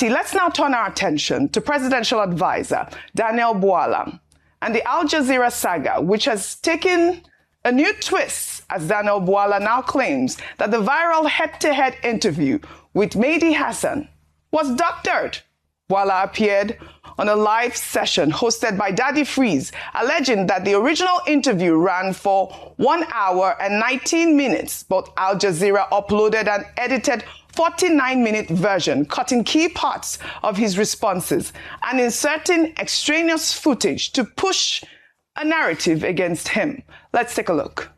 Let's now turn our attention to presidential advisor Daniel Bwala and the Al Jazeera saga, which has taken a new twist as Daniel Bwala now claims that the viral head-to-head interview with Mehdi Hassan was doctored. Bwala appeared on a live session hosted by Daddy Freeze, alleging that the original interview ran for 1 hour and 19 minutes, but Al Jazeera uploaded an edited 49-minute version, cutting key parts of his responses and inserting extraneous footage to push a narrative against him. Let's take a look.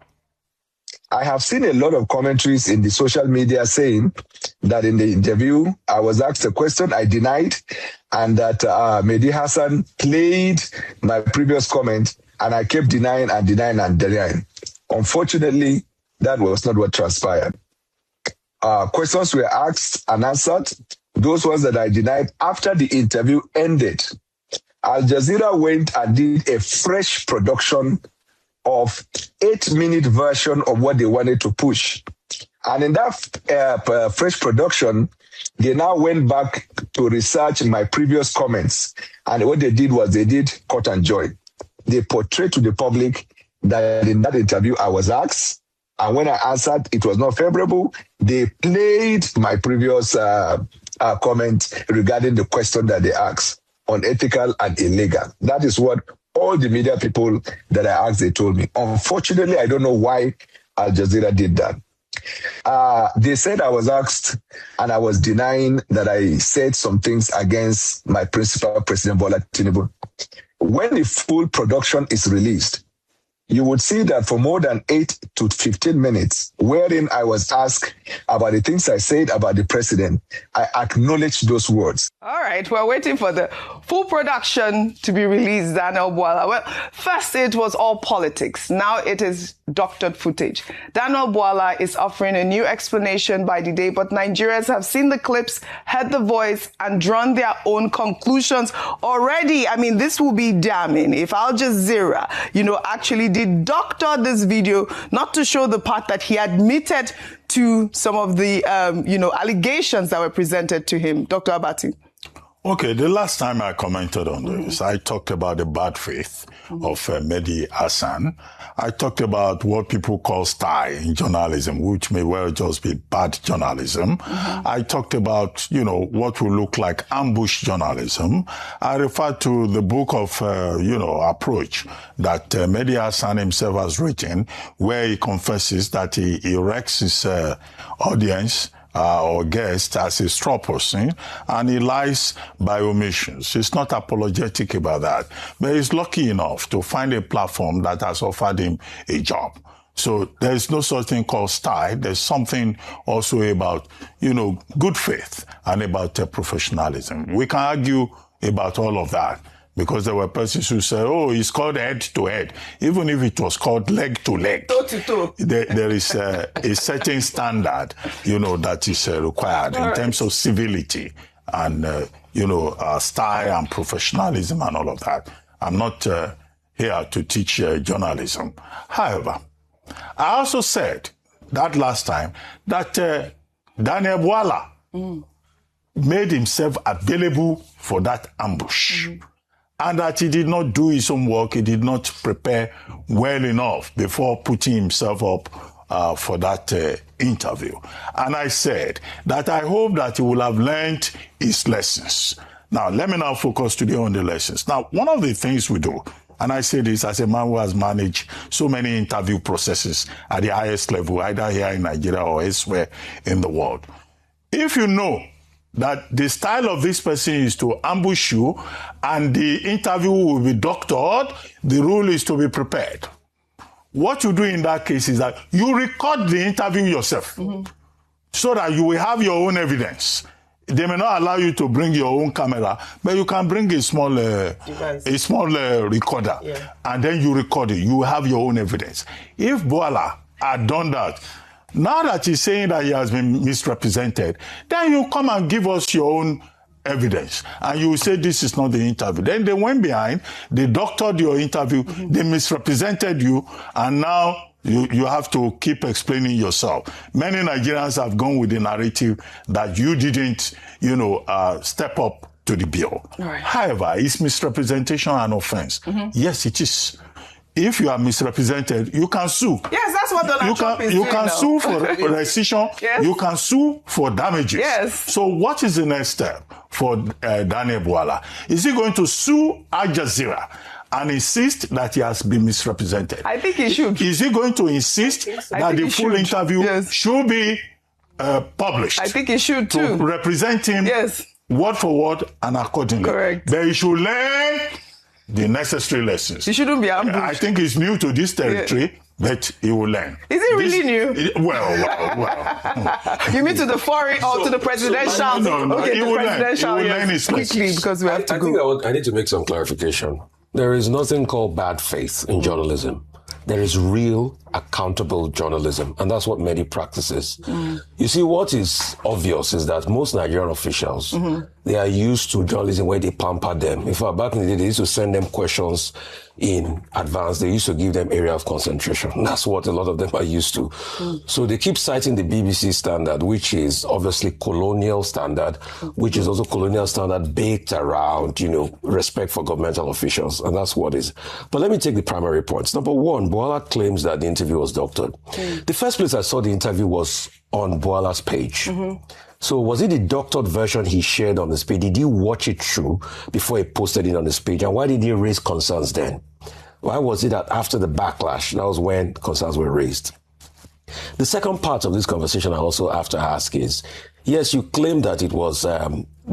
I have seen a lot of commentaries in the social media saying that in the interview, I was asked a question I denied, and that Mehdi Hassan played my previous comment, and I kept denying and denying and denying. Unfortunately, that was not what transpired. Questions were asked and answered, those ones that I denied after the interview ended. Al Jazeera went and did a fresh production of 8-minute version of what they wanted to push. And in that fresh production, they now went back to research my previous comments. And what they did was they did cut and join. They portrayed to the public that in that interview I was asked, and when I answered, it was not favorable. They played my previous comment regarding the question that they asked, unethical and illegal. That is what all the media people that I asked, they told me. Unfortunately, I don't know why Al Jazeera did that. They said I was asked and I was denying that I said some things against my principal, President Bwala Tinubu. When the full production is released, you would see that for more than 8 to 15 minutes, wherein I was asked about the things I said about the president, I acknowledged those words. All right, we're waiting for the full production to be released, Daniel Bwala. Well, first it was all politics. Now it is doctored footage. Daniel Bwala is offering a new explanation by the day, but Nigerians have seen the clips, heard the voice, and drawn their own conclusions already. I mean, this will be damning if Al Jazeera, actually did doctor this video, not to show the part that he admitted to some of the, allegations that were presented to him. Dr. Abati. Okay, the last time I commented on this, I talked about the bad faith of Mehdi Hassan. I talked about what people call style in journalism, which may well just be bad journalism. I talked about, what will look like ambush journalism. I referred to the book of, approach that Mehdi Hassan himself has written, where he confesses that he erects his audience or guest as a straw person, and he lies by omissions. He's not apologetic about that, but he's lucky enough to find a platform that has offered him a job. So there's no such thing called style. There's something also about, good faith and about professionalism. We can argue about all of that, because there were persons who said, it's called head-to-head. Even if it was called leg-to-leg, there is a certain standard, that is required in terms of civility and, style and professionalism and all of that. I'm not here to teach journalism. However, I also said that last time that Daniel Bwala made himself available for that ambush. And that he did not do his own work, he did not prepare well enough before putting himself up for that interview. And I said that I hope that he will have learned his lessons. Now, let me now focus today on the lessons. Now, one of the things we do, and I say this as a man who has managed so many interview processes at the highest level, either here in Nigeria or elsewhere in the world. If you know that the style of this person is to ambush you and the interview will be doctored, the rule is to be prepared. What you do in that case is that you record the interview yourself so that you will have your own evidence. They may not allow you to bring your own camera, but you can bring a small recorder, and then you record it. You have your own evidence. If Bwala had done that, now that he's saying that he has been misrepresented, then you come and give us your own evidence. And you say this is not the interview. Then they went behind, they doctored your interview, they misrepresented you, and now You have to keep explaining yourself. Many Nigerians have gone with the narrative that you didn't, step up to the bill. Right. However, is misrepresentation an offense? Yes, it is. If you are misrepresented, you can sue. Yes, that's what Donald Trump is doing. You can sue for rescission. Yes. You can sue for damages. Yes. So what is the next step for Daniel Bwala? Is he going to sue Al Jazeera and insist that he has been misrepresented? I think he should. Is he going to insist that the full interview should be published? I think he should too. To represent him word for word and accordingly. Correct. But he should learn the necessary lessons. He shouldn't be ambushed. I think he's new to this territory, but he will learn. Is he really new? Well. You mean to the foreign or to the presidential? No. Okay, he will learn his quickly lessons. because we have to go. I need to make some clarification. There is nothing called bad faith in journalism. There is real, accountable journalism, and that's what Mehdi practices. You see, what is obvious is that most Nigerian officials, they are used to journalism where they pamper them. In fact, back in the day, they used to send them questions in advance. They used to give them area of concentration. That's what a lot of them are used to. So they keep citing the BBC standard, which is obviously colonial standard, which is also colonial standard baked around, respect for governmental officials. And that's what it is. But let me take the primary points. Number one, Bwala claims that the interview was doctored. The first place I saw the interview was on Bwala's page. So was it the doctored version he shared on his page? Did he watch it through before he posted it on his page? And why did he raise concerns then? Why was it that after the backlash, that was when concerns were raised? The second part of this conversation I also have to ask is, yes, you claim that it was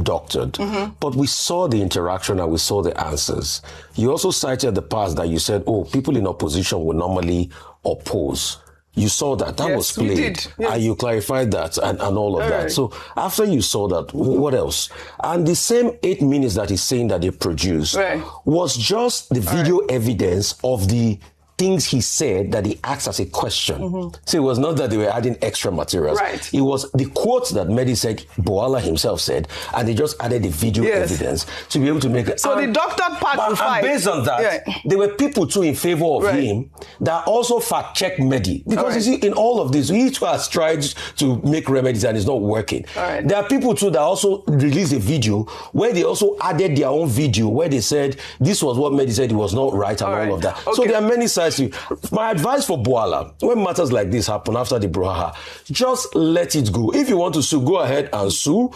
doctored, but we saw the interaction and we saw the answers. You also cited the past that you said, people in opposition would normally oppose. You saw that. That was played. Yes. And you clarified that and all of that. Right. So after you saw that, what else? And the same 8 minutes that he's saying that they produced was just the video evidence of the things he said that he asked as a question. So it was not that they were adding extra materials. Right. It was the quotes that Mehdi said, Bwala himself said, and they just added the video evidence to be able to make it. So the doctored part was fine. Based on that, there were people too in favor of him that also fact-checked Mehdi. Because you see, in all of this, we too has tried to make remedies and it's not working. There are people too that also released a video where they also added their own video where they said this was what Mehdi said, it was not right and all of that. So there are many sides. My advice for Bwala, when matters like this happen after the brouhaha, just let it go. If you want to sue, go ahead and sue.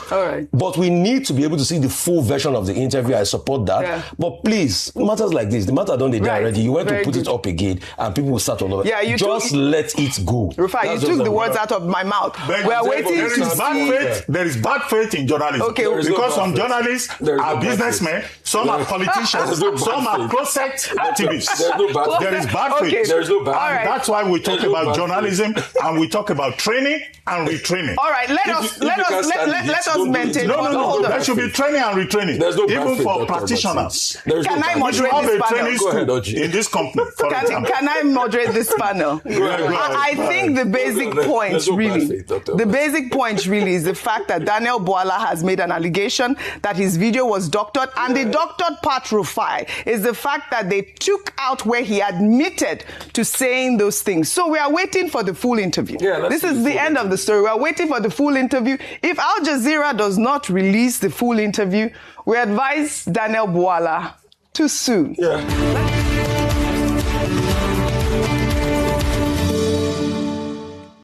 But we need to be able to see the full version of the interview. I support that. But please, matters like this, the matter done already. You went to put it up again and people will start all over. Just let it go. Rufai, you took the words out of my mouth. We are waiting to see. There is bad faith in journalism. Because some journalists are businessmen, some are politicians, some are closet activists. There is bad faith. There's no bad. And that's why we talk about journalism and we talk about training and retraining. All right, let us maintain. No. There should be training and retraining. There's no even faith, for practitioners. Can I moderate this panel? In this company, can I moderate this panel? I think the basic point really is the fact that Daniel Bwala has made an allegation that his video was doctored, and the doctored part, Rufai, is the fact that they took out where he admitted to saying those things. So we are waiting for the full interview. This is the end of the story. We are waiting for the full interview. If Al Jazeera does not release the full interview, we advise Daniel Bwala to sue.